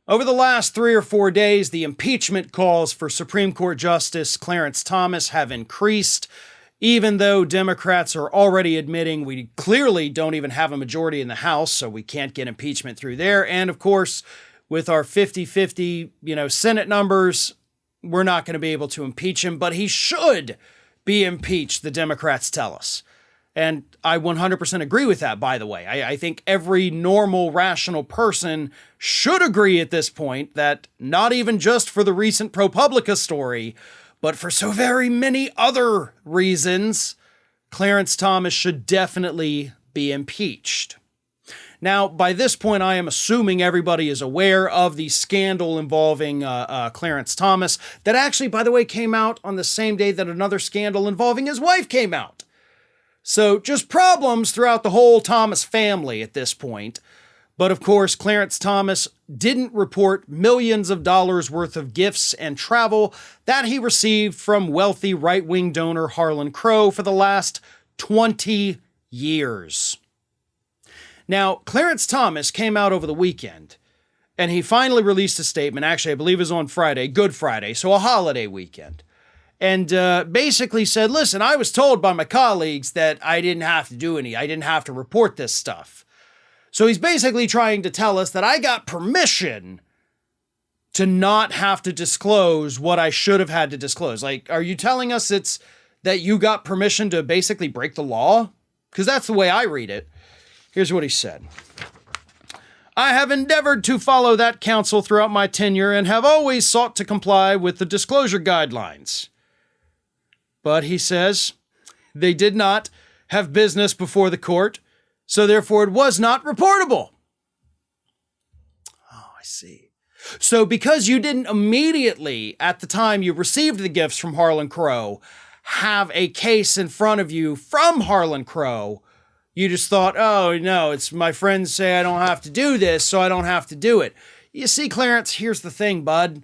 Over the last 3 or 4 days, the impeachment calls for Supreme Court Justice Clarence Thomas have increased, even though Democrats are already admitting we clearly don't even have a majority in the House, so we can't get impeachment through there. And of course, with our 50-50, Senate numbers, we're not going to be able to impeach him, but he should be impeached, the Democrats tell us. And I 100% agree with that, by the way. I think every normal, rational person should agree at this point that not even just for the recent ProPublica story, but for so very many other reasons, Clarence Thomas should definitely be impeached. Now, by this point, I am assuming everybody is aware of the scandal involving Clarence Thomas that actually, by the way, came out on the same day that another scandal involving his wife came out. So just problems throughout the whole Thomas family at this point. But of course, Clarence Thomas didn't report millions of dollars worth of gifts and travel that he received from wealthy right-wing donor Harlan Crow for the last 20 years. Now, Clarence Thomas came out over the weekend, and he finally released a statement. Actually, I believe it was on Friday, Good Friday, so a holiday weekend. And basically said, listen, I was told by my colleagues that I didn't have to report this stuff. So he's basically trying to tell us that I got permission to not have to disclose what I should have had to disclose. Like, are you telling us it's that you got permission to basically break the law? Because that's the way I read it. Here's what he said. I have endeavored to follow that counsel throughout my tenure and have always sought to comply with the disclosure guidelines. But he says they did not have business before the court, so therefore it was not reportable. Oh, I see. So because you didn't immediately, at the time you received the gifts from Harlan Crow, have a case in front of you from Harlan Crow, you just thought, oh, no, it's my friends say I don't have to do this, so I don't have to do it. You see, Clarence, here's the thing, bud.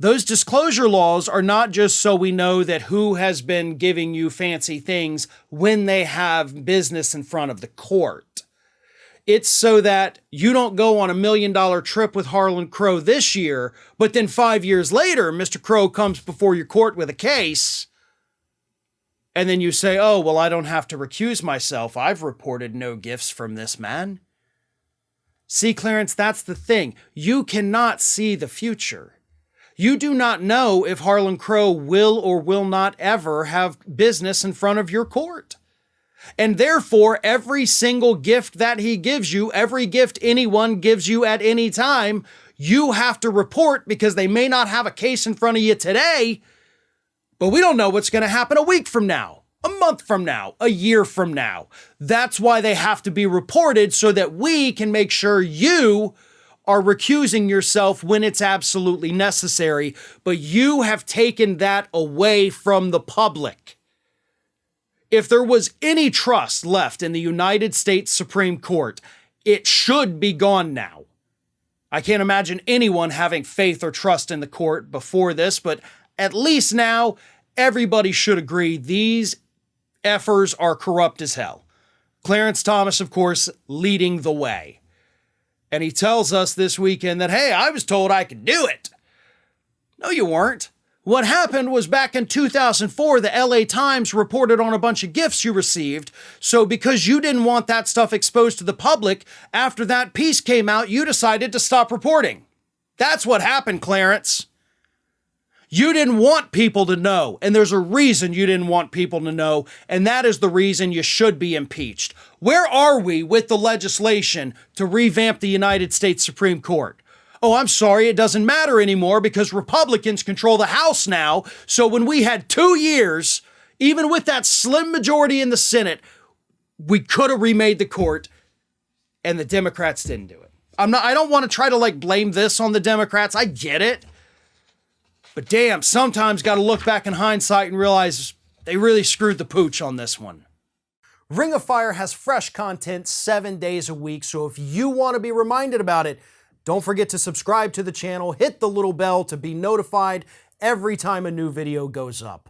Those disclosure laws are not just so we know that who has been giving you fancy things when they have business in front of the court. It's so that you don't go on $1 million trip with Harlan Crow this year, but then 5 years later, Mr. Crow comes before your court with a case, and then you say, oh, well, I don't have to recuse myself. I've reported no gifts from this man. See, Clarence, that's the thing. You cannot see the future. You do not know if Harlan Crow will or will not ever have business in front of your court. And therefore, every single gift that he gives you, every gift anyone gives you at any time, you have to report because they may not have a case in front of you today, but we don't know what's going to happen a week from now, a month from now, a year from now. That's why they have to be reported so that we can make sure you are recusing yourself when it's absolutely necessary, but you have taken that away from the public. If there was any trust left in the United States Supreme Court, it should be gone now. I can't imagine anyone having faith or trust in the court before this, but at least now, everybody should agree these effers are corrupt as hell. Clarence Thomas, of course, leading the way. And he tells us this weekend that, hey, I was told I could do it. No, you weren't. What happened was back in 2004, the LA Times reported on a bunch of gifts you received. So because you didn't want that stuff exposed to the public, after that piece came out, you decided to stop reporting. That's what happened, Clarence. You didn't want people to know, and there's a reason you didn't want people to know, and that is the reason you should be impeached. Where are we with the legislation to revamp the United States Supreme Court? Oh, I'm sorry, it doesn't matter anymore because Republicans control the House now, so when we had 2 years, even with that slim majority in the Senate, we could have remade the court, and the Democrats didn't do it. I don't want to try to blame this on the Democrats, I get it. But damn, sometimes got to look back in hindsight and realize they really screwed the pooch on this one. Ring of Fire has fresh content 7 days a week, so if you want to be reminded about it, don't forget to subscribe to the channel, hit the little bell to be notified every time a new video goes up.